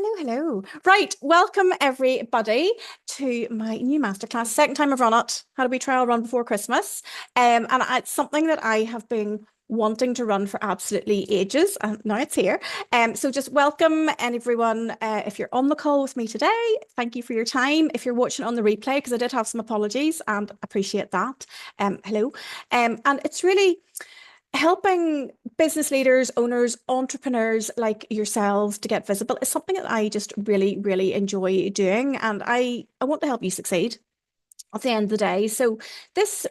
Hello, hello. Right, welcome everybody to my new masterclass. Second time I've run it. Had a wee trial run before Christmas. And it's something that I have been wanting to run for absolutely ages, and now it's here. So just welcome and everyone. If you're on the call with me today, thank you for your time. If you're watching on the replay, because I did have some apologies and appreciate that. Hello. And it's really helping business leaders, owners, entrepreneurs like yourselves to get visible is something that I just really, really enjoy doing. And I want to help you succeed at the end of the day. So this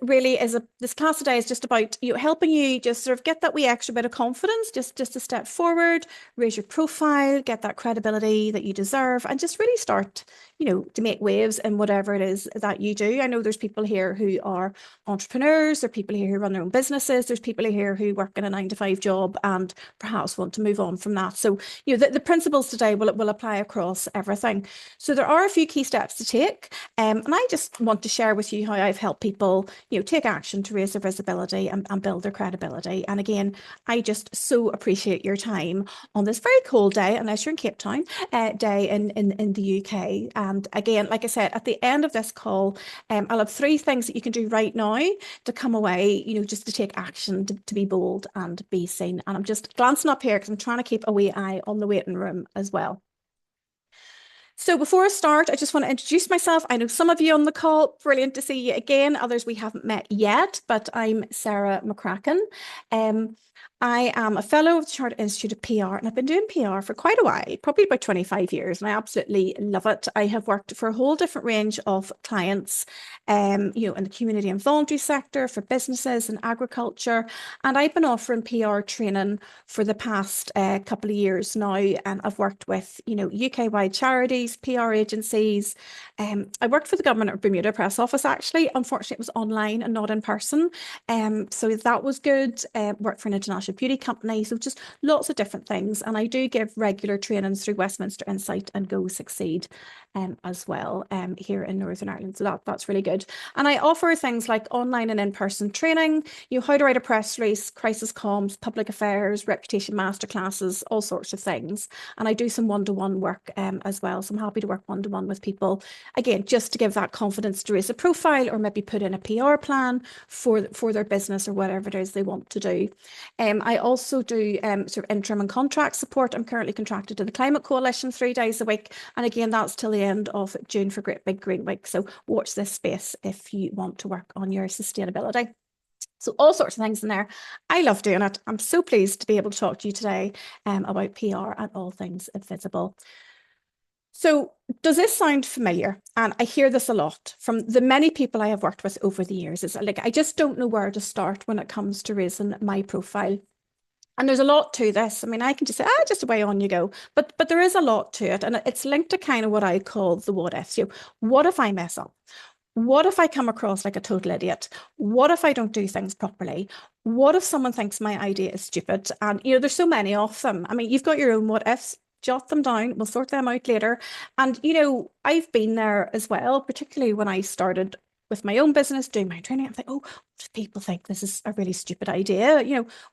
class today is just about helping you just sort of get that wee extra bit of confidence, just to step forward, raise your profile, get that credibility that you deserve, and just really start, to make waves in whatever it is that you do. I know there's people here who are entrepreneurs, there are people here who run their own businesses, there's people here who work in a 9 to 5 job and perhaps want to move on from that. So, the principles today will apply across everything. So there are a few key steps to take. And I just want to share with you how I've helped people, take action to raise their visibility and build their credibility. And again, I just so appreciate your time on this very cold day, unless you're in Cape Town, day in the UK. And again, like I said, at the end of this call, I'll have 3 things that you can do right now to come away, just to take action, to be bold and be seen. And I'm just glancing up here because I'm trying to keep a wee eye on the waiting room as well. So before I start, I just want to introduce myself. I know some of you on the call, brilliant to see you again. Others we haven't met yet, but I'm Sarah McCracken. I am a fellow of the Chartered Institute of PR, and I've been doing PR for quite a while, probably about 25 years, and I absolutely love it. I have worked for a whole different range of clients, in the community and voluntary sector, for businesses and agriculture, and I've been offering PR training for the past couple of years now, and I've worked with, UK-wide charities, PR agencies. I worked for the government of Bermuda Press Office, actually. Unfortunately, it was online and not in person, so that was good. Worked for an international beauty company, so just lots of different things. And I do give regular trainings through Westminster Insight and Go Succeed as well here in Northern Ireland. So that's really good. And I offer things like online and in-person training, how to write a press release, crisis comms, public affairs, reputation masterclasses, all sorts of things. And I do some one-to-one work as well. So I'm happy to work one-to-one with people, again, just to give that confidence to raise a profile or maybe put in a PR plan for their business or whatever it is they want to do. I also do sort of interim and contract support. I'm currently contracted to the Climate Coalition 3 days a week. And again, that's till the end of June for Great Big Green Week. So watch this space if you want to work on your sustainability. So all sorts of things in there. I love doing it. I'm so pleased to be able to talk to you today about PR and all things visible. So does this sound familiar? And I hear this a lot from the many people I have worked with over the years. It's like, I just don't know where to start when it comes to raising my profile. And there's a lot to this. I mean, I can just say, just away on you go. But there is a lot to it. And it's linked to kind of what I call the what ifs. What if I mess up? What if I come across like a total idiot? What if I don't do things properly? What if someone thinks my idea is stupid? And, there's so many of them. I mean, you've got your own what ifs. Jot them down. We'll sort them out later. And, I've been there as well, particularly when I started with my own business, doing my training. I'm like, oh, what if people think this is a really stupid idea?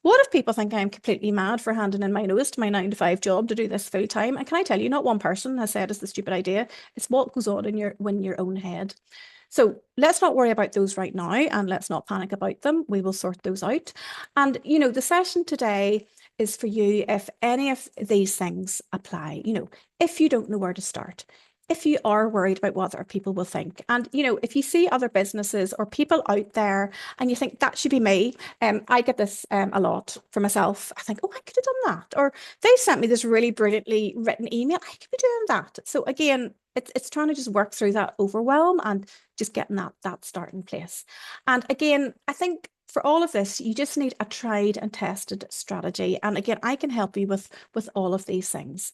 What if people think I'm completely mad for handing in my notice to my 9 to 5 job to do this full time? And can I tell you, not one person has said it's a stupid idea. It's what goes on in your own head. So let's not worry about those right now, and let's not panic about them. We will sort those out. And, the session today is for you if any of these things apply. If you don't know where to start, if you are worried about what other people will think, and if you see other businesses or people out there and you think that should be me. I get this a lot for myself. I think, oh, I could have done that, or they sent me this really brilliantly written email, I could be doing that. So again, it's trying to just work through that overwhelm and just getting that start in place. And again, I think for all of this, you just need a tried and tested strategy. And again, I can help you with all of these things.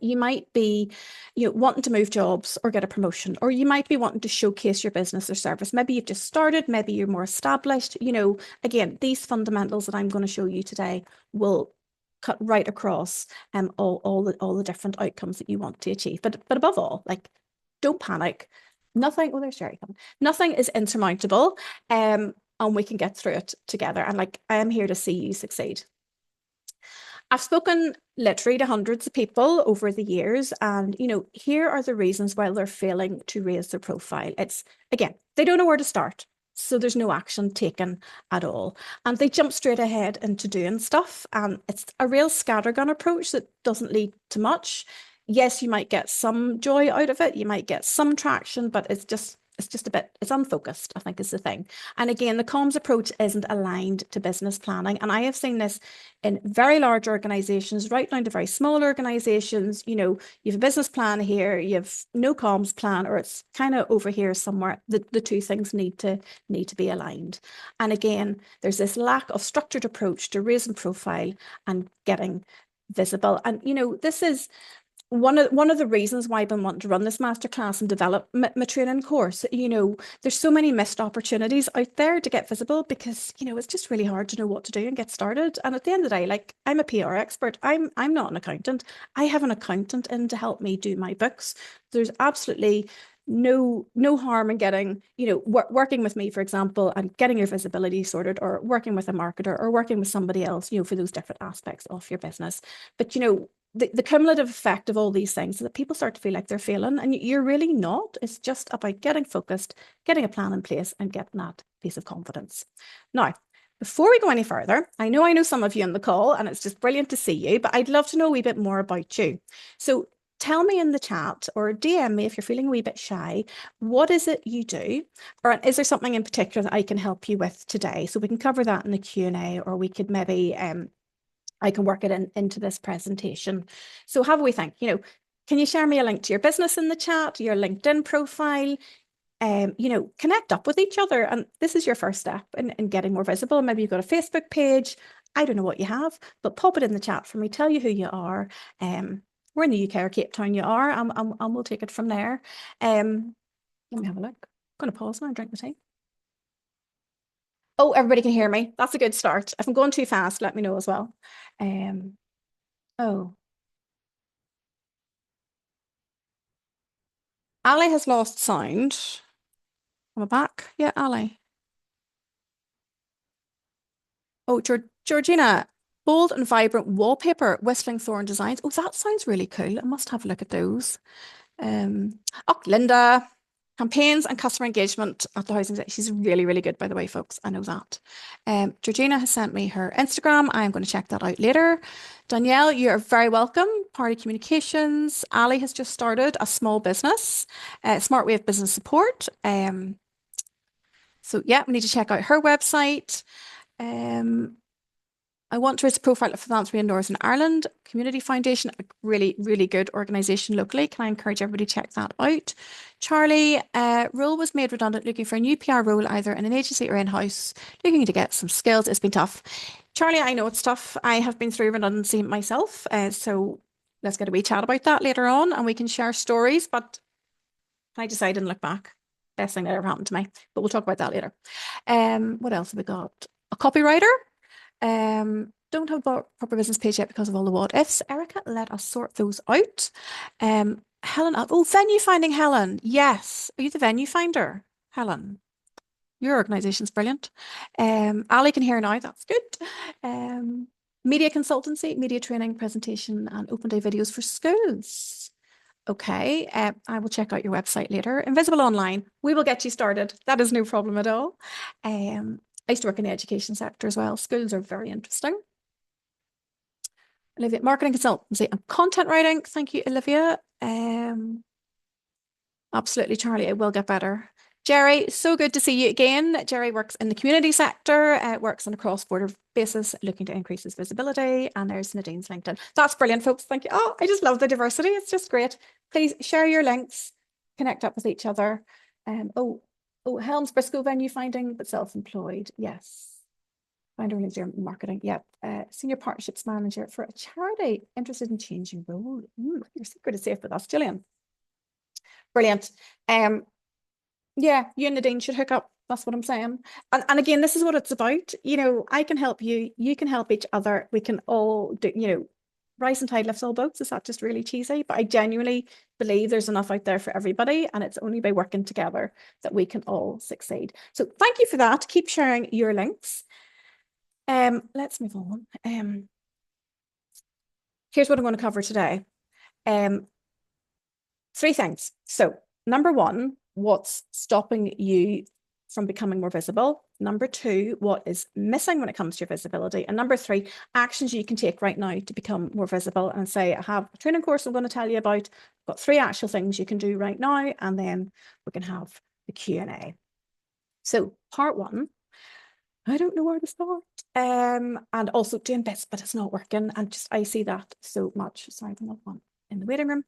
You might be wanting to move jobs or get a promotion, or you might be wanting to showcase your business or service. Maybe you've just started, maybe you're more established. Again, these fundamentals that I'm going to show you today will cut right across all the different outcomes that you want to achieve. But above all, like, don't panic. Nothing, oh, there's Jerry coming. Nothing is insurmountable, and we can get through it together. And like, I am here to see you succeed. I've spoken literally to hundreds of people over the years, and here are the reasons why they're failing to raise their profile. It's again, they don't know where to start. So there's no action taken at all. And they jump straight ahead into doing stuff. And it's a real scattergun approach that doesn't lead to much. Yes, you might get some joy out of it, you might get some traction, but it's just a bit, it's unfocused, I think is the thing. And again, the comms approach isn't aligned to business planning. And I have seen this in very large organizations, right down to very small organizations. You have a business plan here, you have no comms plan, or it's kind of over here somewhere. The two things need to be aligned. And again, there's this lack of structured approach to raising profile and getting visible. And this is one of the reasons why I've been wanting to run this masterclass and develop my training course. There's so many missed opportunities out there to get visible because it's just really hard to know what to do and get started. And at the end of the day, like, I'm a PR expert. I'm not an accountant. I have an accountant in to help me do my books. There's absolutely no harm in getting working with me, for example, and getting your visibility sorted, or working with a marketer, or working with somebody else for those different aspects of your business. But the cumulative effect of all these things is that people start to feel like they're failing, and you're really not. It's just about getting focused, getting a plan in place, and getting that piece of confidence. Now, before we go any further, I know some of you on the call, and it's just brilliant to see you, but I'd love to know a wee bit more about you. So tell me in the chat, or DM me if you're feeling a wee bit shy, what is it you do? Or is there something in particular that I can help you with today? So we can cover that in the Q&A, or we could maybe I can work it into this presentation. So have we think, can you share me a link to your business in the chat, your LinkedIn profile? Connect up with each other. And this is your first step in getting more visible. Maybe you've got a Facebook page. I don't know what you have, but pop it in the chat for me. Tell you who you are. We're in the UK or Cape Town you are, and we'll take it from there. Let me have a look. I'm going to pause now and drink my tea. Oh, everybody can hear me. That's a good start. If I'm going too fast, let me know as well. Oh, Ali has lost sound. Am I back? Yeah, Ali. Oh, Georgina, bold and vibrant wallpaper, whistling thorn designs. Oh, that sounds really cool. I must have a look at those. Oh, Linda, campaigns and customer engagement at the housing sector. She's really, really good, by the way, folks. I know that. Georgina has sent me her Instagram. I'm going to check that out later. Danielle, you're very welcome. Party Communications. Ali has just started a small business, Smart Way of Business Support. So yeah, we need to check out her website. I want to raise a profile of philanthropy in Northern Ireland Community Foundation, a really, really good organisation locally. Can I encourage everybody to check that out? Charlie, role was made redundant, looking for a new PR role, either in an agency or in-house, looking to get some skills. It's been tough. Charlie, I know it's tough. I have been through redundancy myself, so let's get a wee chat about that later on, and we can share stories, but I decided and look back. Best thing that ever happened to me, but we'll talk about that later. What else have we got? A copywriter. Don't have a proper business page yet because of all the what ifs. Erica, let us sort those out. Helen, oh, venue finding, Helen. Yes. Are you the venue finder, Helen? Your organization's brilliant. Ali can hear now. That's good. Media consultancy, media training, presentation, and open day videos for schools. Okay, I will check out your website later. Invisible Online, we will get you started. That is no problem at all. I used to work in the education sector as well. Schools are very interesting. Olivia, marketing consultancy and content writing. Thank you, Olivia. Absolutely, Charlie, it will get better. Jerry, so good to see you again. Jerry works in the community sector, works on a cross-border basis, looking to increase his visibility. And there's Nadine's LinkedIn. That's brilliant, folks. Thank you. Oh, I just love the diversity. It's just great. Please share your links, connect up with each other. Oh, Helms Briscoe venue finding, but self-employed. Yes. Founder of marketing. Yep. Senior partnerships manager for a charity interested in changing role. Your secret is safe with us, Gillian. Brilliant. Yeah, you and Nadine should hook up. That's what I'm saying. And again, this is what it's about. I can help you. You can help each other. We can all do, rising tide lifts all boats. Is that just really cheesy? But I genuinely believe there's enough out there for everybody. And it's only by working together that we can all succeed. So thank you for that. Keep sharing your links. Let's move on. here's what I'm going to cover today. Three things. So, number one, what's stopping you from becoming more visible? Number two, what is missing when it comes to your visibility? And number three, actions you can take right now to become more visible. And say, I have a training course I'm going to tell you about. I've got three actual things you can do right now, and then we can have the Q&A. So, part one, I don't know where to start. And also doing bits, but it's not working. And just I see that so much. Sorry, I'm not one in the waiting room.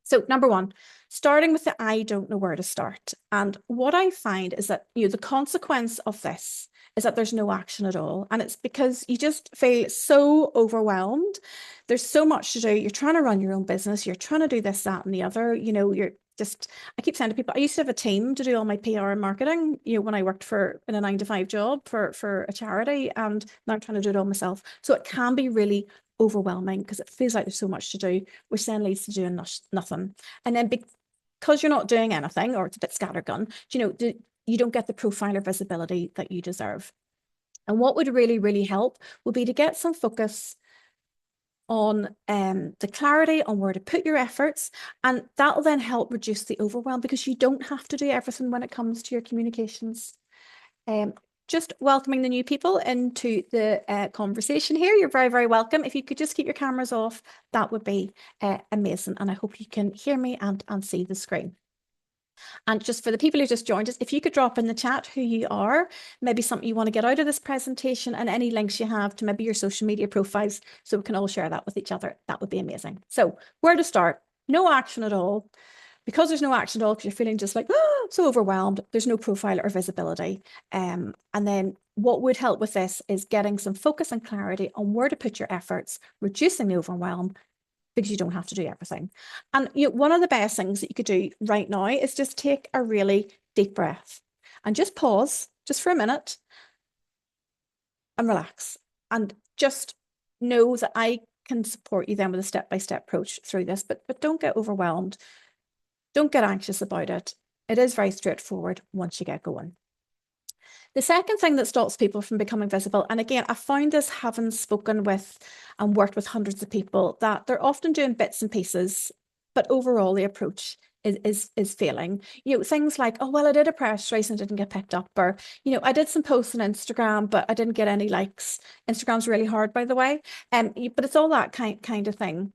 So number one, starting with the I don't know where to start. And what I find is that, the consequence of this is that there's no action at all. And it's because you just feel so overwhelmed. There's so much to do. You're trying to run your own business. You're trying to do this, that, and the other. I keep saying to people, I used to have a team to do all my PR and marketing, when I worked in a 9-to-5 job for a charity, and now I'm trying to do it all myself. So it can be really overwhelming because it feels like there's so much to do, which then leads to doing nothing. And then because you're not doing anything, or it's a bit scattergun, you don't get the profile or visibility that you deserve. And what would really, really help would be to get some focus on the clarity on where to put your efforts, and that'll then help reduce the overwhelm, because you don't have to do everything when it comes to your communications. Just welcoming the new people into the conversation here. You're very, very welcome. If you could just keep your cameras off, that would be amazing. And I hope you can hear me and see the screen. And just for the people who just joined us, if you could drop in the chat who you are, maybe something you want to get out of this presentation, and any links you have to maybe your social media profiles, so we can all share that with each other, that would be amazing. So where to start? No action at all. Because there's no action at all, because you're feeling just like, so overwhelmed, there's no profile or visibility. And then what would help with this is getting some focus and clarity on where to put your efforts, reducing the overwhelm, because you don't have to do everything. And one of the best things that you could do right now is just take a really deep breath and just pause just for a minute and relax. And just know that I can support you then with a step-by-step approach through this, but don't get overwhelmed. Don't get anxious about it. It is very straightforward once you get going. The second thing that stops people from becoming visible, and again, I found this having spoken with and worked with hundreds of people, that they're often doing bits and pieces, but overall the approach is failing. Things like, oh, well, I did a press release and didn't get picked up, or, I did some posts on Instagram, but I didn't get any likes. Instagram's really hard, by the way. But it's all that kind of thing.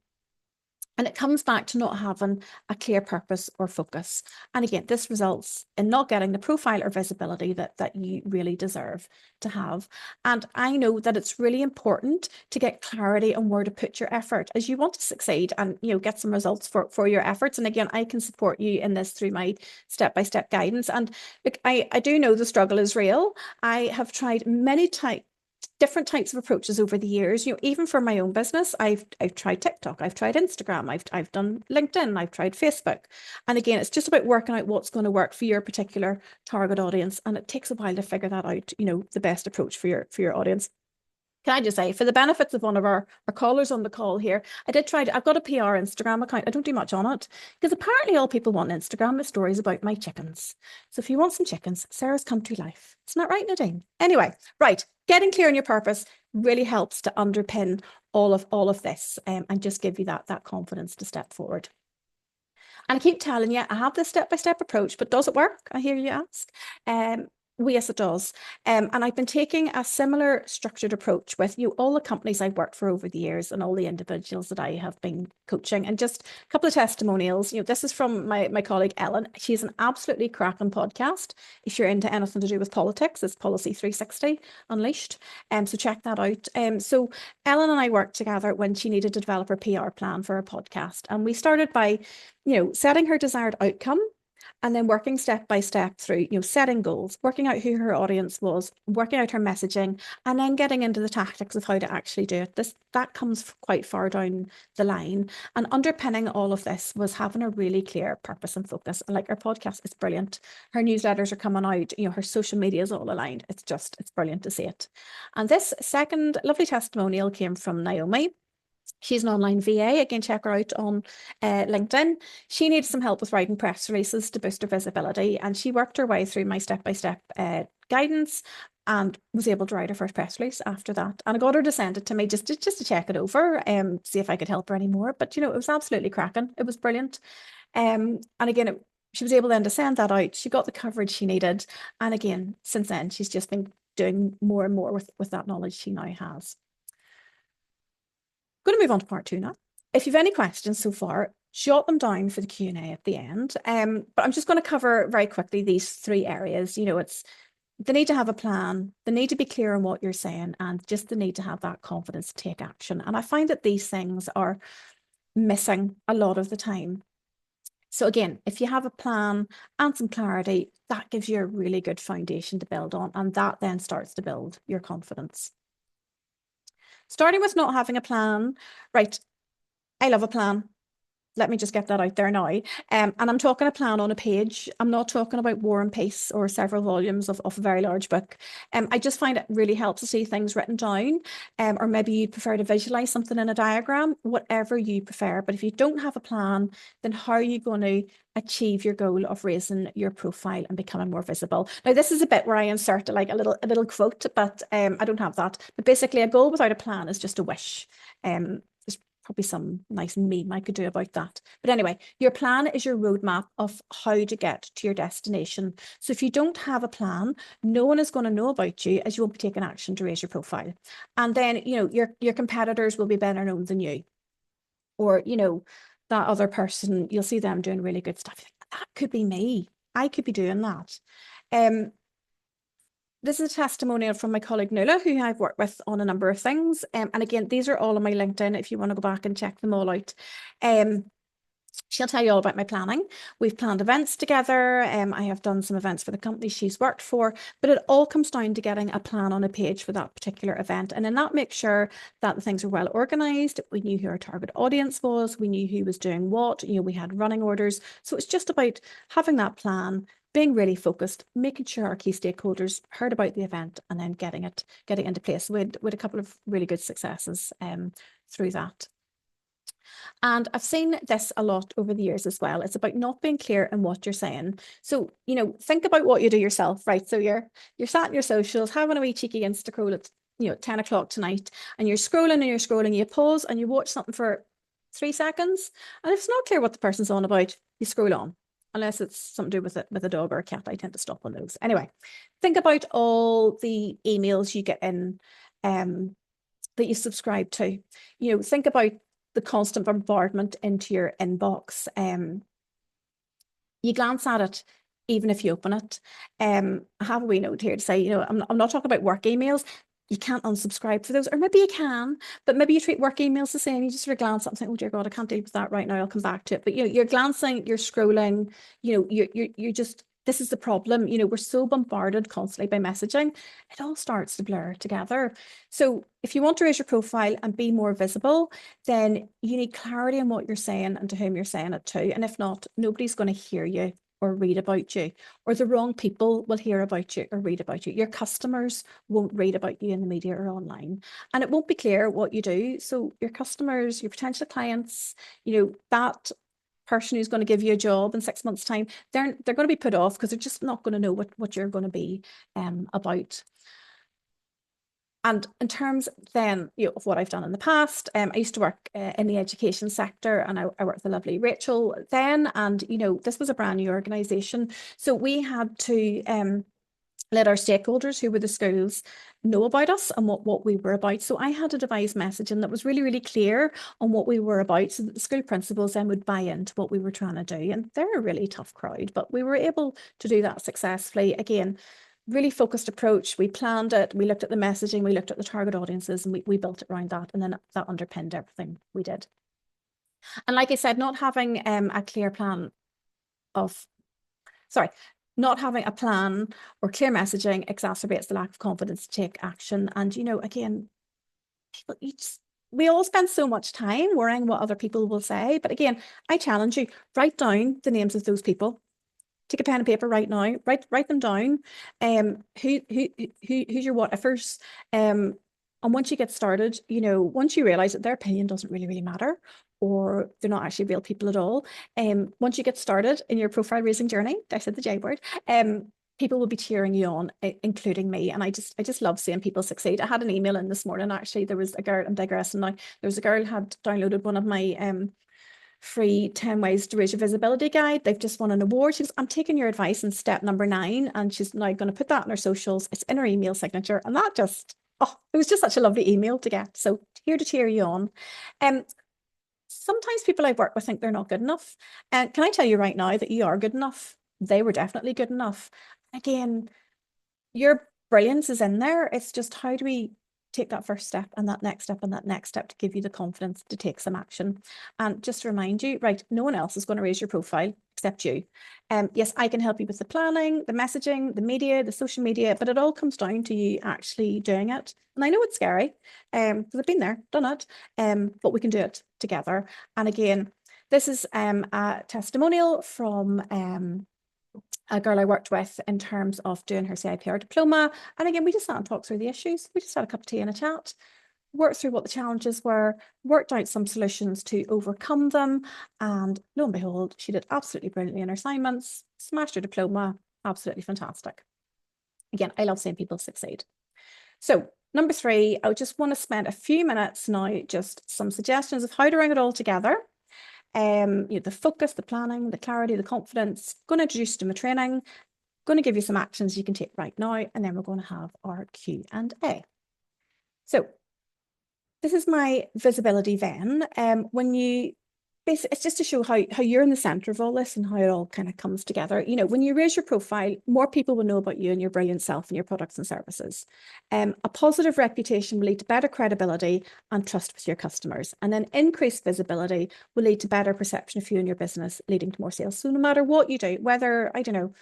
And it comes back to not having a clear purpose or focus. And again, this results in not getting the profile or visibility that you really deserve to have. And I know that it's really important to get clarity on where to put your effort as you want to succeed and get some results for your efforts. And again, I can support you in this through my step-by-step guidance. And look, I do know the struggle is real. I have tried many different types of approaches over the years. Even for my own business, I've tried TikTok, I've tried Instagram, I've done LinkedIn, I've tried Facebook. And again, it's just about working out what's going to work for your particular target audience. And it takes a while to figure that out, the best approach for your audience. Can I just say, for the benefits of one of our callers on the call here, I've got a PR Instagram account. I don't do much on it, because apparently all people want on Instagram is stories about my chickens. So if you want some chickens, Sarah's Country Life. Isn't that right, Nadine? Anyway, right. Getting clear on your purpose really helps to underpin all of this, and just give you that confidence to step forward. And I keep telling you, I have this step-by-step approach, but does it work? I hear you ask. Well, yes, it does. And I've been taking a similar structured approach with all the companies I've worked for over the years, and all the individuals that I have been coaching. And just a couple of testimonials. This is from my colleague Ellen. She's an absolutely cracking podcast. If you're into anything to do with politics, it's Policy 360 Unleashed. So check that out. So Ellen and I worked together when she needed to develop her PR plan for her podcast. And we started by, setting her desired outcome, and then working step by step through, setting goals, working out who her audience was, working out her messaging, and then getting into the tactics of how to actually do it. That comes quite far down the line. And underpinning all of this was having a really clear purpose and focus. And like, her podcast is brilliant. Her newsletters are coming out, her social media is all aligned. It's brilliant to see it. And this second lovely testimonial came from Naomi. She's an online VA. Again, check her out on LinkedIn. She needed some help with writing press releases to boost her visibility, and she worked her way through my step-by-step guidance. and was able to write her first press release after that. And I got her to send it to me just to check it over and see if I could help her anymore. But it was absolutely cracking. It was brilliant. And again, she was able then to send that out. She got the coverage she needed. And again, since then, she's just been doing more and more with that knowledge she now has. I'm going to move on to part 2 now. If you've any questions so far, jot them down for the Q&A at the end. But I'm just going to cover very quickly these 3 areas. It's the need to have a plan, the need to be clear on what you're saying, and just the need to have that confidence to take action. And I find that these things are missing a lot of the time. So again, if you have a plan and some clarity, that gives you a really good foundation to build on, and that then starts to build your confidence. Starting with not having a plan, right? I love a plan. Let me just get that out there now. And I'm talking a plan on a page. I'm not talking about War and Peace or several volumes of a very large book. I just find it really helps to see things written down, or maybe you'd prefer to visualize something in a diagram, whatever you prefer. But if you don't have a plan, then how are you going to achieve your goal of raising your profile and becoming more visible? Now, this is a bit where I insert a little quote, but I don't have that. But basically, a goal without a plan is just a wish. Probably some nice meme I could do about that. But anyway, your plan is your roadmap of how to get to your destination. So if you don't have a plan, no one is going to know about you, as you won't be taking action to raise your profile. And then, your competitors will be better known than you. Or, that other person, you'll see them doing really good stuff. That could be me. I could be doing that. This is a testimonial from my colleague Nuala, who I've worked with on a number of things. And again, these are all on my LinkedIn if you want to go back and check them all out. She'll tell you all about my planning. We've planned events together. I have done some events for the company she's worked for, but it all comes down to getting a plan on a page for that particular event. And then that makes sure that the things are well organized. We knew who our target audience was. We knew who was doing what. We had running orders. So it's just about having that plan, being really focused, making sure our key stakeholders heard about the event, and then getting it into place. We had a couple of really good successes through that. And I've seen this a lot over the years as well. It's about not being clear in what you're saying. So, think about what you do yourself, right? So you're sat in your socials, having a wee cheeky Insta scroll at 10 o'clock tonight, and you're scrolling, you pause and you watch something for 3 seconds. And if it's not clear what the person's on about, you scroll on. Unless it's something to do with a dog or a cat, I tend to stop on those. Anyway, think about all the emails you get in that you subscribe to. Think about the constant bombardment into your inbox. You glance at it, even if you open it. I have a wee note here to say, I'm not talking about work emails. You can't unsubscribe for those, or maybe you can, but maybe you treat work emails the same. You just sort of glance at it and think, oh dear God, I can't deal with that right now. I'll come back to it. But you're glancing, you're scrolling, you're just, this is the problem. We're so bombarded constantly by messaging. It all starts to blur together. So if you want to raise your profile and be more visible, then you need clarity on what you're saying and to whom you're saying it to. And if not, nobody's going to hear you or read about you, or the wrong people will hear about you or read about you. Your customers won't read about you in the media or online, and it won't be clear what you do. So your customers, your potential clients, that person who's going to give you a job in 6 months' time, they're going to be put off because they're just not going to know what you're going to be about. And in terms then of what I've done in the past, I used to work in the education sector, and I worked with the lovely Rachel then. And, this was a brand new organisation. So we had to let our stakeholders, who were the schools, know about us and what we were about. So I had to devise messaging that was really, really clear on what we were about, so that the school principals then would buy into what we were trying to do. And they're a really tough crowd, but we were able to do that successfully. Again, really focused approach. We planned it, we looked at the messaging, we looked at the target audiences, and we built it around that. And then that underpinned everything we did. And like I said, not having a clear plan not having a plan or clear messaging exacerbates the lack of confidence to take action. And, again, we all spend so much time worrying what other people will say. But again, I challenge you, write down the names of those people. Take a pen and paper right now. Write them down. Who's your what-ifers? And once you get started, once you realize that their opinion doesn't really matter, or they're not actually real people at all, once you get started in your profile raising journey, I said the J word, people will be cheering you on, including me. And I just love seeing people succeed. I had an email in this morning, actually. There was a girl, I'm digressing now. There was a girl who had downloaded one of my free 10 ways to raise your visibility guide. They've just won an award. She goes, I'm taking your advice in step number 9. And she's now going to put that in her socials. It's in her email signature. And that just, oh, it was just such a lovely email to get. So here to cheer you on. Sometimes people I work with think they're not good enough. And can I tell you right now that you are good enough? They were definitely good enough. Again, your brilliance is in there. It's just how do we take that first step and that next step and that next step to give you the confidence to take some action. And just to remind you, right, no one else is going to raise your profile except you. Yes, I can help you with the planning, the messaging, the media, the social media, but it all comes down to you actually doing it. And I know it's scary, because I've been there, done it, but we can do it together. And again, this is a testimonial from a girl I worked with in terms of doing her CIPR diploma. And again, we just sat and talked through the issues. We just had a cup of tea and a chat, worked through what the challenges were, worked out some solutions to overcome them. And lo and behold, she did absolutely brilliantly in her assignments, smashed her diploma, absolutely fantastic. Again, I love seeing people succeed. So number 3, I just want to spend a few minutes now, just some suggestions of how to bring it all together. The focus, the planning, the clarity, the confidence. Going to introduce you to my training, going to give you some actions you can take right now, and then we're going to have our Q&A. So this is my visibility Venn. When you basically, it's just to show how you're in the center of all this and how it all kind of comes together. You know, when you raise your profile, more people will know about you and your brilliant self and your products and services. A positive reputation will lead to better credibility and trust with your customers. And then increased visibility will lead to better perception of you and your business, leading to more sales. So no matter what you do, whether, I don't know,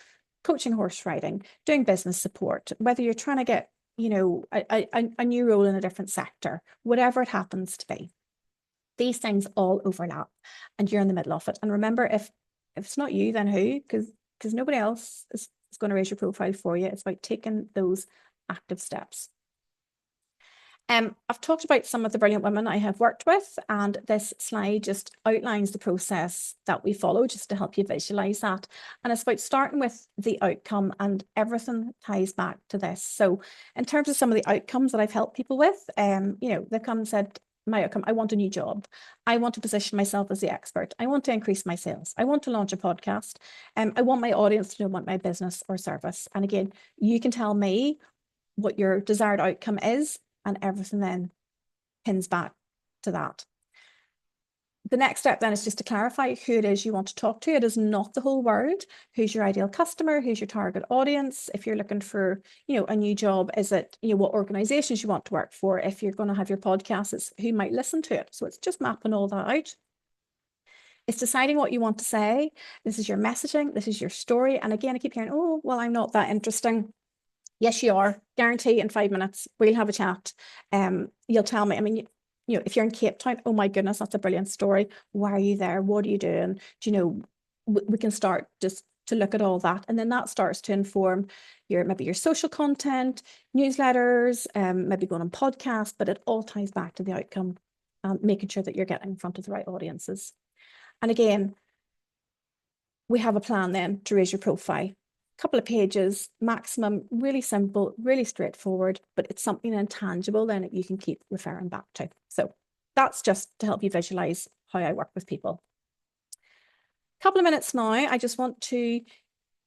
coaching horse riding, doing business support, whether you're trying to get, you know, a new role in a different sector, whatever it happens to be, these things all overlap and you're in the middle of it. And remember, if it's not you, then who? Because nobody else is going to raise your profile for you. It's about taking those active steps. I've talked about some of the brilliant women I have worked with, and this slide just outlines the process that we follow just to help you visualize that. And it's about starting with the outcome, and everything ties back to this. So in terms of some of the outcomes that I've helped people with, you know, they've come and said, my outcome, I want a new job. I want to position myself as the expert. I want to increase my sales. I want to launch a podcast. I want my audience to know about my business or service. And again, you can tell me what your desired outcome is, and everything then pins back to that. The next step then is just to clarify who it is you want to talk to. It is not the whole world. Who's your ideal customer? Who's your target audience? If you're looking for, you know, a new job, is it, you know, what organizations you want to work for? If you're going to have your podcast, it's who might listen to it. So it's just mapping all that out. It's deciding what you want to say. This is your messaging. This is your story. And again, I keep hearing, oh, well, I'm not that interesting. Yes, you are. Guarantee in 5 minutes, we'll have a chat. You'll tell me, I mean, you know, if you're in Cape Town, oh my goodness, that's a brilliant story. Why are you there? What are you doing? Do you know, we can start just to look at all that. And then that starts to inform maybe your social content, newsletters, maybe going on podcasts, but it all ties back to the outcome, making sure that you're getting in front of the right audiences. And again, we have a plan then to raise your profile. Couple of pages maximum, really simple, really straightforward, but it's something intangible then that you can keep referring back to. So that's just to help you visualize how I work with people. Couple of minutes now, I just want to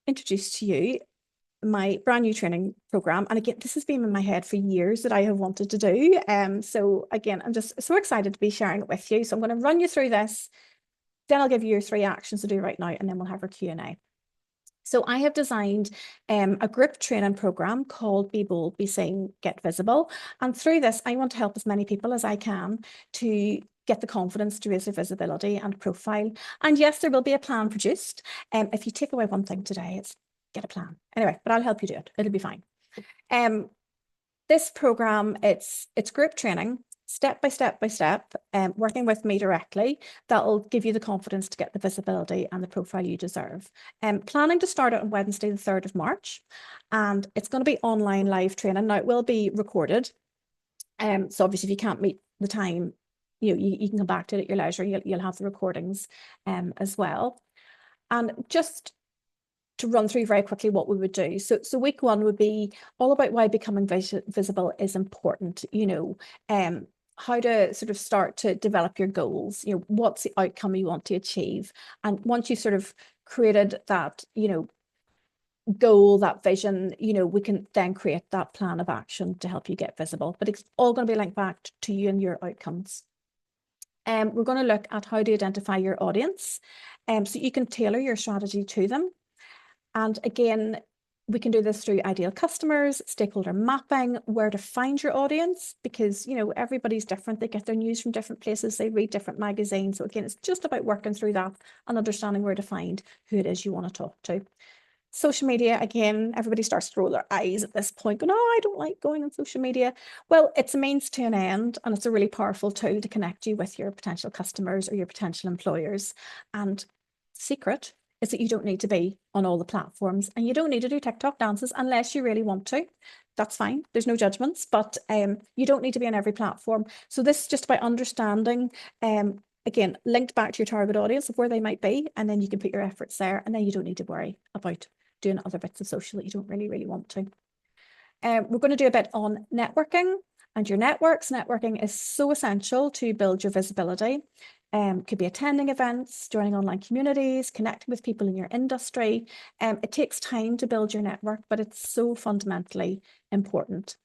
introduce to you my brand new training program. And again, this has been in my head for years that I have wanted to do. So again, I'm just so excited to be sharing it with you. So I'm going to run you through this, then I'll give you your 3 actions to do right now, and then we'll have our Q&A. So I have designed a group training program called Be Bold, Be Seen, Get Visible. And through this, I want to help as many people as I can to get the confidence to raise their visibility and profile. And yes, there will be a plan produced. If you take away one thing today, it's get a plan. Anyway, but I'll help you do it. It'll be fine. This program, it's group training, step by step, working with me directly. That'll give you the confidence to get the visibility and the profile you deserve. Planning to start it on Wednesday, the 3rd of March, and it's going to be online live training. Now, it will be recorded. So obviously, if you can't meet the time, you can come back to it at your leisure. You'll have the recordings as well. And just to run through very quickly what we would do. So week one would be all about why becoming visible is important, how to sort of start to develop your goals, what's the outcome you want to achieve. And once you sort of created that, goal, that vision, we can then create that plan of action to help you get visible. But it's all going to be linked back to you and your outcomes. We're going to look at how to identify your audience, so you can tailor your strategy to them. And again, we can do this through ideal customers, stakeholder mapping, where to find your audience, because everybody's different. They get their news from different places, they read different magazines. So again, it's just about working through that and understanding where to find who it is you want to talk to. Social media, again, everybody starts to roll their eyes at this point, going, oh, I don't like going on social media. Well, it's a means to an end, and it's a really powerful tool to connect you with your potential customers or your potential employers. And secret is that you don't need to be on all the platforms, and you don't need to do TikTok dances unless you really want to. That's fine. There's no judgments, but you don't need to be on every platform. So this is just about understanding, again, linked back to your target audience of where they might be, and then you can put your efforts there, and then you don't need to worry about doing other bits of social that you don't really want to. We're going to do a bit on networking and your networks. Networking is so essential to build your visibility. Could be attending events, joining online communities, connecting with people in your industry. It takes time to build your network, but it's so fundamentally important.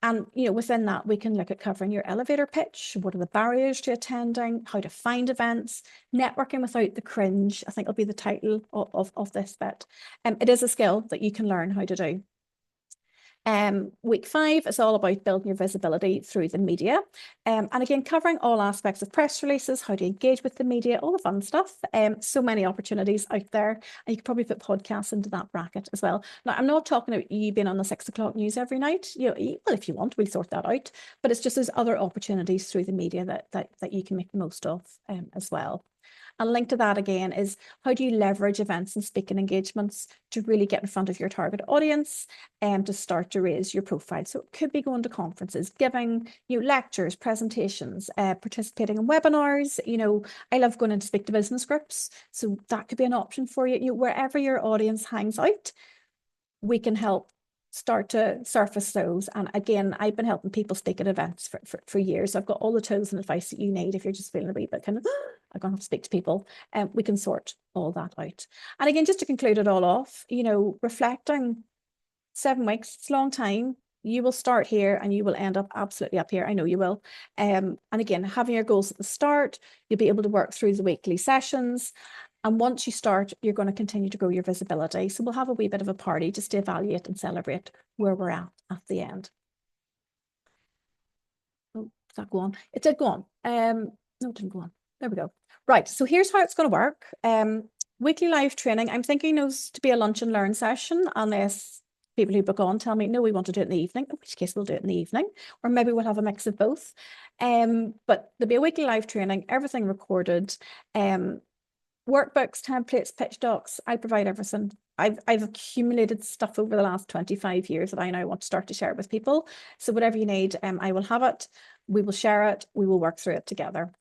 And within that, we can look at covering your elevator pitch. What are the barriers to attending? How to find events? Networking without the cringe, I think will be the title of this bit. It is a skill that you can learn how to do. Week 5 is all about building your visibility through the media. And again, covering all aspects of press releases, how to engage with the media, all the fun stuff. So many opportunities out there. And you could probably put podcasts into that bracket as well. Now, I'm not talking about you being on the 6 o'clock news every night. Well, if you want, we'll sort that out. But it's just there's other opportunities through the media that you can make the most of as well. And linked to that again is how do you leverage events and speaking engagements to really get in front of your target audience and to start to raise your profile. So it could be going to conferences, giving lectures, presentations, participating in webinars. I love going in to speak to business groups. So that could be an option for you. Wherever your audience hangs out, we can help start to surface those. And again, I've been helping people speak at events for years. So I've got all the tools and advice that you need if you're just feeling a wee bit kind of, I'm going to have to speak to people. We can sort all that out. And again, just to conclude it all off, reflecting 7 weeks, it's a long time. You will start here and you will end up absolutely up here. I know you will. And again, having your goals at the start, you'll be able to work through the weekly sessions. And once you start, you're going to continue to grow your visibility. So we'll have a wee bit of a party just to evaluate and celebrate where we're at the end. Oh, did that go on? It did go on. No, it didn't go on. There we go. Right, so here's how it's going to work. Weekly live training, I'm thinking those to be a lunch and learn session, unless people who book on tell me, no, we want to do it in the evening, in which case we'll do it in the evening, or maybe we'll have a mix of both. But there'll be a weekly live training, everything recorded, workbooks, templates, pitch docs. I provide everything. I've accumulated stuff over the last 25 years that I now want to start to share with people. So whatever you need, I will have it. We will share it. We will work through it together.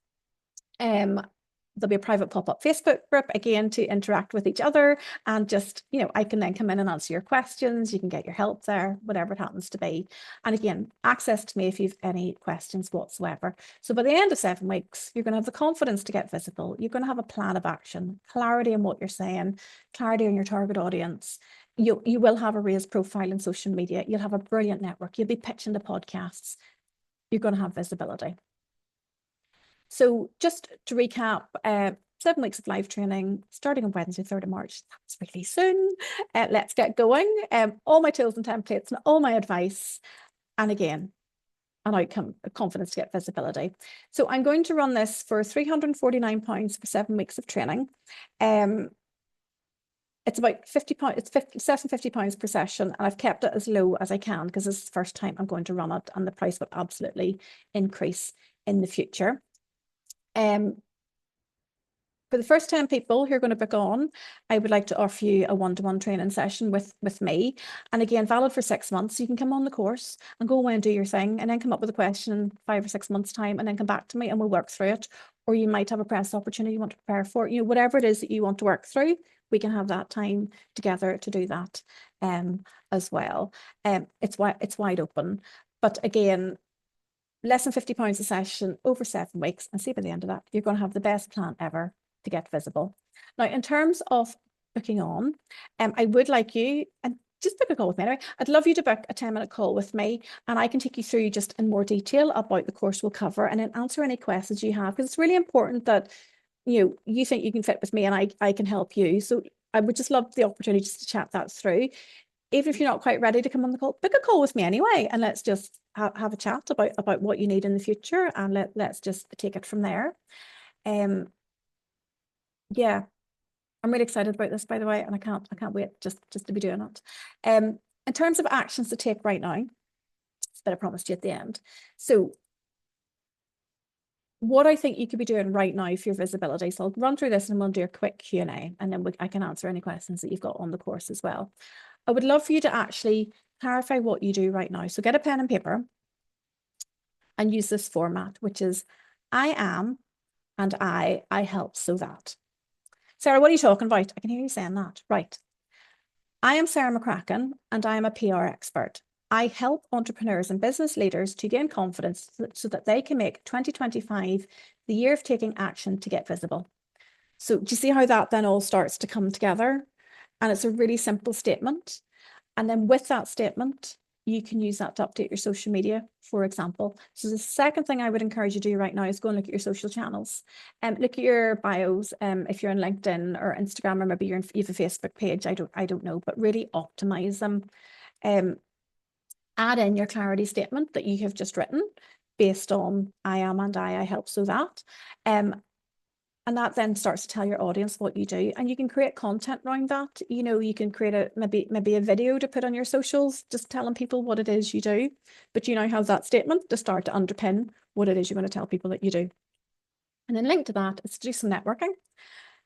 There'll be a private pop-up Facebook group, again, to interact with each other. And just, I can then come in and answer your questions. You can get your help there, whatever it happens to be. And again, access to me if you've any questions whatsoever. So by the end of 7 weeks, you're going to have the confidence to get visible. You're going to have a plan of action, clarity on what you're saying, clarity on your target audience. You will have a raised profile in social media. You'll have a brilliant network. You'll be pitching the podcasts. You're going to have visibility. So just to recap, 7 weeks of live training, starting on Wednesday, 3rd of March. That's really soon. Let's get going. All my tools and templates and all my advice. And again, an outcome, a confidence to get visibility. So I'm going to run this for £349 for 7 weeks of training. It's about £50, it's £50 per session, and I've kept it as low as I can because this is the first time I'm going to run it, and the price will absolutely increase in the future. For the first 10 people who are going to book on, I would like to offer you a one-to-one training session with me. And again, valid for 6 months. You can come on the course and go away and do your thing and then come up with a question in 5 or 6 months' time and then come back to me and we'll work through it. Or you might have a press opportunity you want to prepare for. You know, whatever it is that you want to work through, we can have that time together to do that as well. It's wide open. But again, less than £50 a session over 7 weeks. And see by the end of that, you're going to have the best plan ever to get visible. Now, in terms of booking on, I would like you, and just book a call with me anyway. I'd love you to book a 10-minute call with me and I can take you through just in more detail about the course we'll cover and then answer any questions you have, because it's really important that you think you can fit with me and I can help you. So I would just love the opportunity just to chat that through. Even if you're not quite ready to come on the call, book a call with me anyway, and let's just have a chat about what you need in the future, and let's just take it from there. Yeah, I'm really excited about this, by the way, and I can't wait just to be doing it. In terms of actions to take right now, it's what I promised you at the end. So what I think you could be doing right now for your visibility. So I'll run through this and we'll do a quick Q&A, and then I can answer any questions that you've got on the course as well. I would love for you to actually clarify what you do right now. So get a pen and paper and use this format, which is I am and I help so that. Sarah, what are you talking about? I can hear you saying that. Right. I am Sarah McCracken and I am a PR expert. I help entrepreneurs and business leaders to gain confidence so that they can make 2025 the year of taking action to get visible. So do you see how that then all starts to come together? And it's a really simple statement. And then with that statement, you can use that to update your social media, for example. So the second thing I would encourage you to do right now is go and look at your social channels. Look at your bios, if you're on LinkedIn or Instagram, or maybe you have a Facebook page, I don't know, but really optimize them. Add in your clarity statement that you have just written based on I am and I help so that. And that then starts to tell your audience what you do, and you can create content around that. You know, you can create maybe a video to put on your socials, just telling people what it is you do. But you now have that statement to start to underpin what it is you're going to tell people that you do. And then linked to that is to do some networking.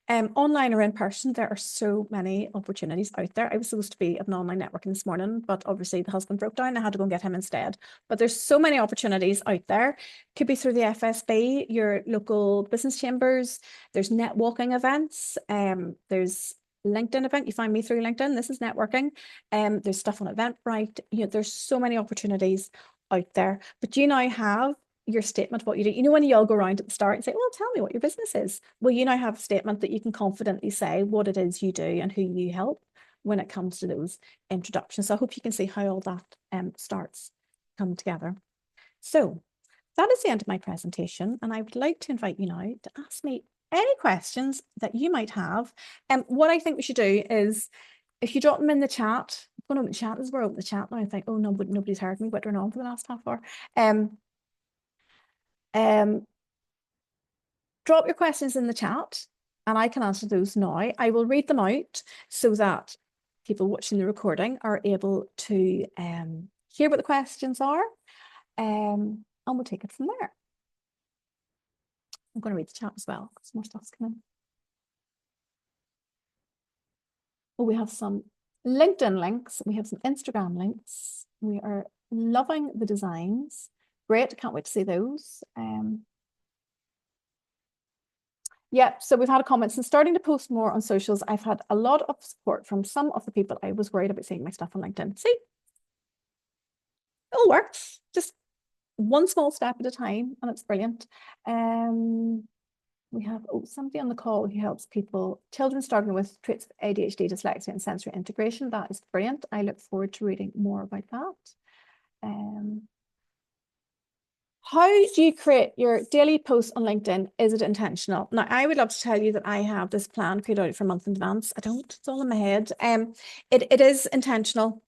Online or in person, there are so many opportunities out there. I was supposed to be at an online networking this morning, but obviously the husband broke down. I had to go and get him instead. But there's so many opportunities out there. Could be through the FSB, your local business chambers. There's networking events. There's LinkedIn event. You find me through LinkedIn. This is networking. There's stuff on Eventbrite. You know, there's so many opportunities out there. But you now have your statement of what you do. You know, when you all go around at the start and say, well, tell me what your business is. Well, you now have a statement that you can confidently say what it is you do and who you help when it comes to those introductions. So I hope you can see how all that starts to come together. So that is the end of my presentation. And I would like to invite you now to ask me any questions that you might have. And what I think we should do is, if you drop them in the chat, I'm going to open the chat as we're open the chat now. I think, oh no, but nobody's heard me whittering on for the last half hour. Drop your questions in the chat and I can answer those now. I will read them out so that people watching the recording are able to hear what the questions are, and we'll take it from there. I'm going to read the chat as well because more stuff's coming. Oh, we have some LinkedIn links. We have some Instagram links. We are loving the designs. Great, can't wait to see those. Yeah, so we've had a comment since starting to post more on socials. I've had a lot of support from some of the people I was worried about seeing my stuff on LinkedIn. See, it all works. Just one small step at a time, and it's brilliant. We have somebody on the call who helps people, children struggling with traits of ADHD, dyslexia, and sensory integration. That is brilliant. I look forward to reading more about that. How do you create your daily posts on LinkedIn? Is it intentional? Now, I would love to tell you that I have this plan created out for a month in advance. I don't, it's all in my head. It is intentional.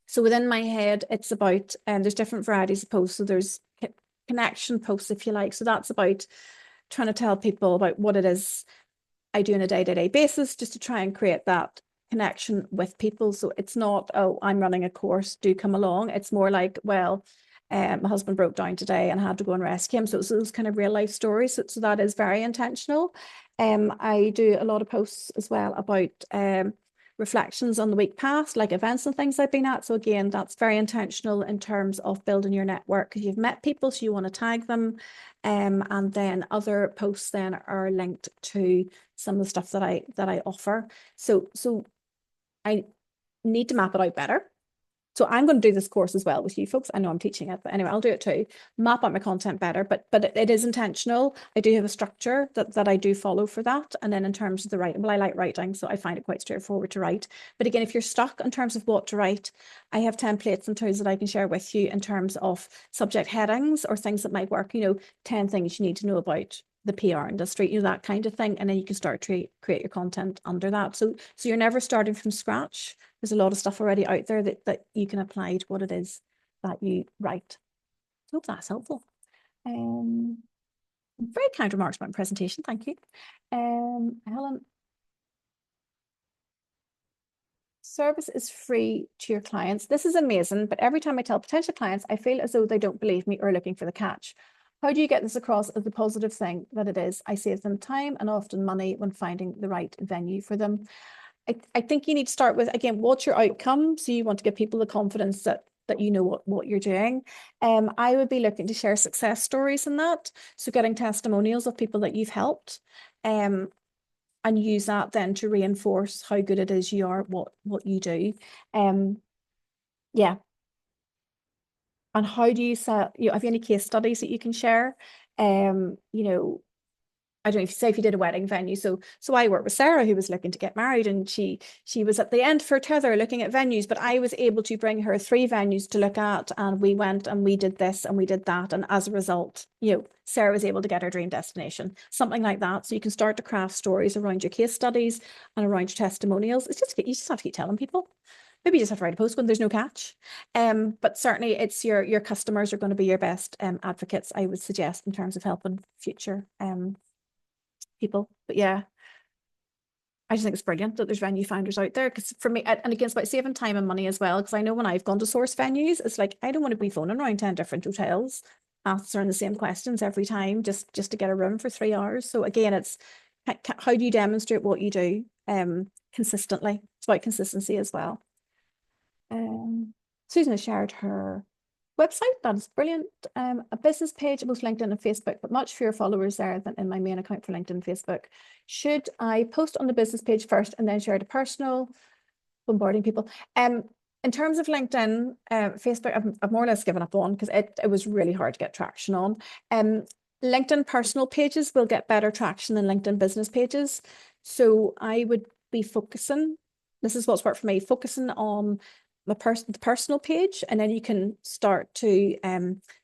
So within my head, it's about, there's different varieties of posts. So there's connection posts, if you like. So that's about trying to tell people about what it is I do on a day-to-day basis, just to try and create that connection with people. So it's not, oh, I'm running a course, do come along. It's more like, well, My husband broke down today and I had to go and rescue him. So it's those kind of real life stories. So that is very intentional. I do a lot of posts as well about reflections on the week past, like events and things I've been at. So again, that's very intentional in terms of building your network because you've met people, so you want to tag them. And then other posts then are linked to some of the stuff that I offer. So I need to map it out better. So I'm going to do this course as well with you folks. I know I'm teaching it, but anyway, I'll do it too. Map out my content better, but it is intentional. I do have a structure that I do follow for that. And then in terms of the writing, well, I like writing, so I find it quite straightforward to write. But again, if you're stuck in terms of what to write, I have templates and tools that I can share with you in terms of subject headings or things that might work, 10 things you need to know about the PR industry, that kind of thing. And then you can start to create your content under that. So you're never starting from scratch. There's a lot of stuff already out there that you can apply to what it is that you write. So hope that's helpful. Very kind remarks about my presentation. Thank you. Helen. Service is free to your clients. This is amazing, but every time I tell potential clients, I feel as though they don't believe me or are looking for the catch. How do you get this across as the positive thing that it is? I save them time and often money when finding the right venue for them. I think you need to start with, again, what's your outcome? So you want to give people the confidence that you know what you're doing. I would be looking to share success stories in that. So getting testimonials of people that you've helped. And use that then to reinforce how good it is you are at what you do. Yeah. And how do you set, have you any case studies that you can share? I don't know if you did a wedding venue. So I worked with Sarah, who was looking to get married, and she was at the end for tether looking at venues, but I was able to bring her 3 venues to look at, and we went and we did this and we did that, and as a result, Sarah was able to get her dream destination, something like that. So you can start to craft stories around your case studies and around your testimonials. It's just, you just have to keep telling people. Maybe you just have to write a post when there's no catch. But certainly it's your customers are going to be your best advocates, I would suggest, in terms of helping future people. But yeah, I just think it's brilliant that there's venue finders out there, because for me, and again, it's about saving time and money as well, because I know when I've gone to source venues, it's like I don't want to be phoning around 10 different hotels answering the same questions every time just to get a room for 3 hours. So again, it's how do you demonstrate what you do consistently? It's about consistency as well. Susan has shared her website. That is brilliant. A business page, both LinkedIn and Facebook, but much fewer followers there than in my main account for LinkedIn and Facebook. Should I post on the business page first and then share the personal, bombarding people? In terms of LinkedIn, Facebook, I've more or less given up on, because it was really hard to get traction on. LinkedIn personal pages will get better traction than LinkedIn business pages. So I would be focusing, this is what's worked for me, focusing on the personal page, and then you can start to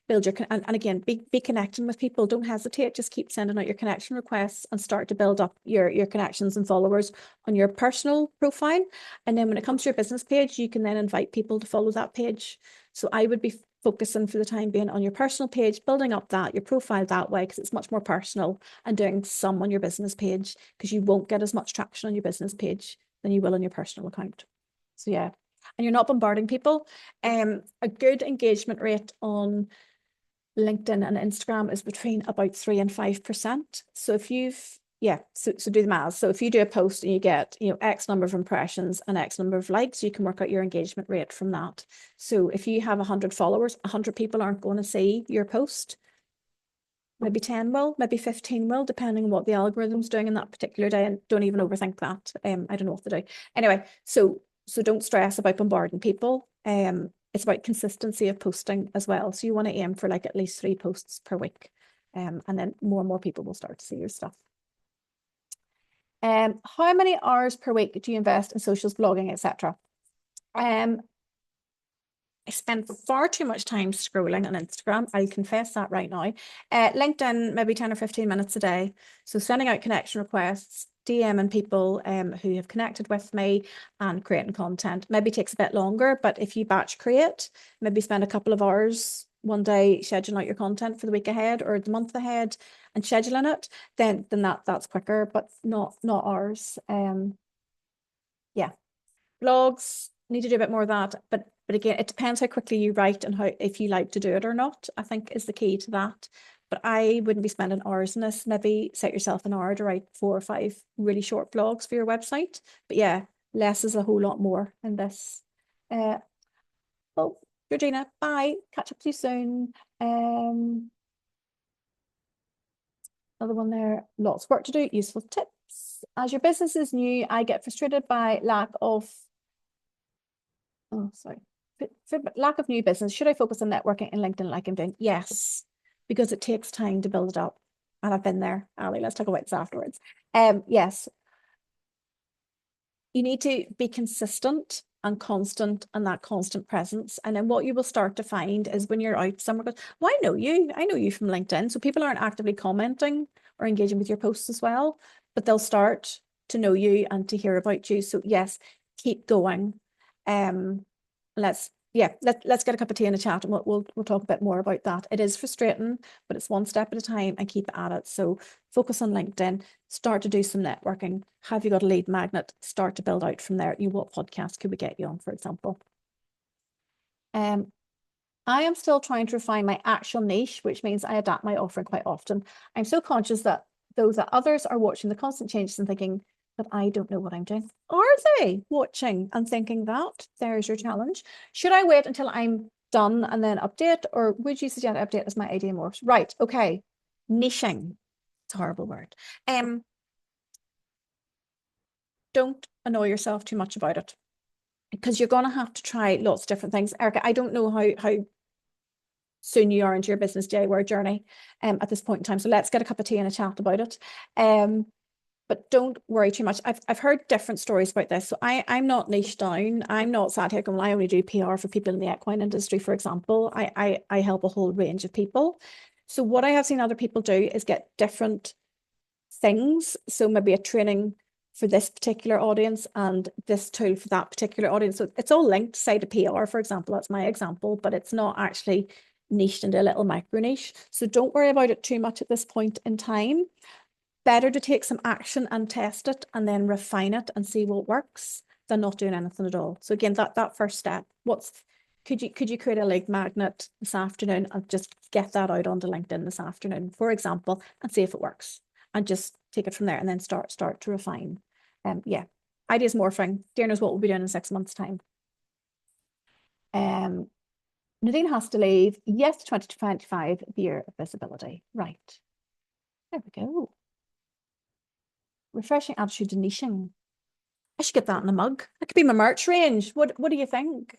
build your, and again, be connecting with people. Don't hesitate, just keep sending out your connection requests and start to build up your connections and followers on your personal profile. And then when it comes to your business page, you can then invite people to follow that page. So I would be focusing for the time being on your personal page, building up your profile that way, because it's much more personal, and doing some on your business page, because you won't get as much traction on your business page than you will on your personal account. So yeah. And you're not bombarding people. A good engagement rate on LinkedIn and Instagram is between about 3 and 5%. So if you've, so do the math. So if you do a post and you get, X number of impressions and X number of likes, you can work out your engagement rate from that. So if you have 100 followers, 100 people aren't going to see your post. Maybe 10 will, maybe 15 will, depending on what the algorithm's doing in that particular day. And don't even overthink that. I don't know what to do. Anyway, so don't stress about bombarding people. It's about consistency of posting as well. So you want to aim for like at least 3 posts per week. And then more and more people will start to see your stuff. How many hours per week do you invest in socials, blogging, etc.? I spend far too much time scrolling on Instagram. I'll confess that right now. LinkedIn, maybe 10 or 15 minutes a day. So sending out connection requests, DMing people who have connected with me, and creating content. Maybe takes a bit longer, but if you batch create, maybe spend a couple of hours one day scheduling out your content for the week ahead or the month ahead and scheduling it, then that's quicker, but not hours. Yeah. Blogs, need to do a bit more of that. But again, it depends how quickly you write and how if you like to do it or not, I think is the key to that. But I wouldn't be spending hours in this. Maybe set yourself an hour to write 4 or 5 really short blogs for your website. But yeah, less is a whole lot more in this. Well, Georgina, bye. Catch up with you soon. Another one there, lots of work to do, useful tips. As your business is new, I get frustrated by lack of lack of new business. Should I focus on networking and LinkedIn like I'm doing? Yes, because it takes time to build it up. And I've been there, Ali. Let's talk about this afterwards. Yes, you need to be consistent and constant and that constant presence. And then what you will start to find is when you're out somewhere, goes, well, I know you from LinkedIn. So people aren't actively commenting or engaging with your posts as well, but they'll start to know you and to hear about you. So yes, keep going. Let's get a cup of tea and a chat, and we'll talk a bit more about that. It is frustrating, but it's one step at a time and keep at it. So focus on LinkedIn, start to do some networking. Have you got a lead magnet? Start to build out from there. What podcast could we get you on, for example? I am still trying to refine my actual niche, which means I adapt my offering quite often. I'm so conscious that others are watching the constant changes and thinking that I don't know what I'm doing. Are they watching and thinking that? There's your challenge. Should I wait until I'm done and then update, or would you suggest update as my idea morphs? Right, okay. Niching. It's a horrible word. Don't annoy yourself too much about it, because you're going to have to try lots of different things. Erica, I don't know how soon you are into your business DIY journey at this point in time. So let's get a cup of tea and a chat about it. But don't worry too much. I've heard different stories about this. So I'm not niche down. I'm not sat here going, I only do PR for people in the equine industry, for example. I help a whole range of people. So what I have seen other people do is get different things. So maybe a training for this particular audience and this tool for that particular audience. So it's all linked, say to PR, for example. That's my example, but it's not actually niched into a little micro niche. So don't worry about it too much at this point in time. Better to take some action and test it and then refine it and see what works than not doing anything at all. So again, that first step, could you create a lead magnet this afternoon and just get that out onto LinkedIn this afternoon, for example, and see if it works, and just take it from there and then start to refine. Yeah, ideas morphing. Dear knows what we'll be doing in 6 months' time. Nadine has to leave. Yes, 2025, the year of visibility. Right. There we go. Refreshing attitude to niching. I should get that in a mug. That could be my merch range. What do you think?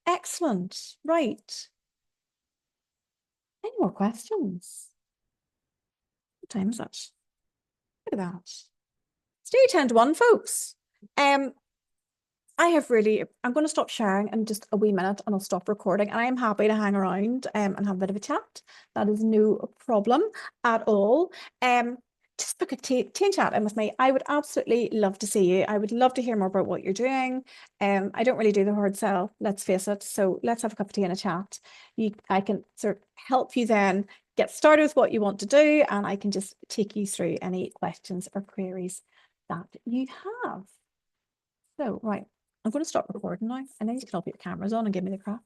Excellent. Right. Any more questions? What time is it? Look at that. It's nearly 10 to 1, folks. I'm going to stop sharing in just a wee minute and I'll stop recording. And I am happy to hang around and have a bit of a chat. That is no problem at all. Just book a tea and chat in with me. I would absolutely love to see you. I would love to hear more about what you're doing. I don't really do the hard sell, let's face it. So let's have a cup of tea and a chat. I can sort of help you then get started with what you want to do, and I can just take you through any questions or queries that you have. So, right. I'm going to stop recording now, and then you can all put your cameras on and give me the crap.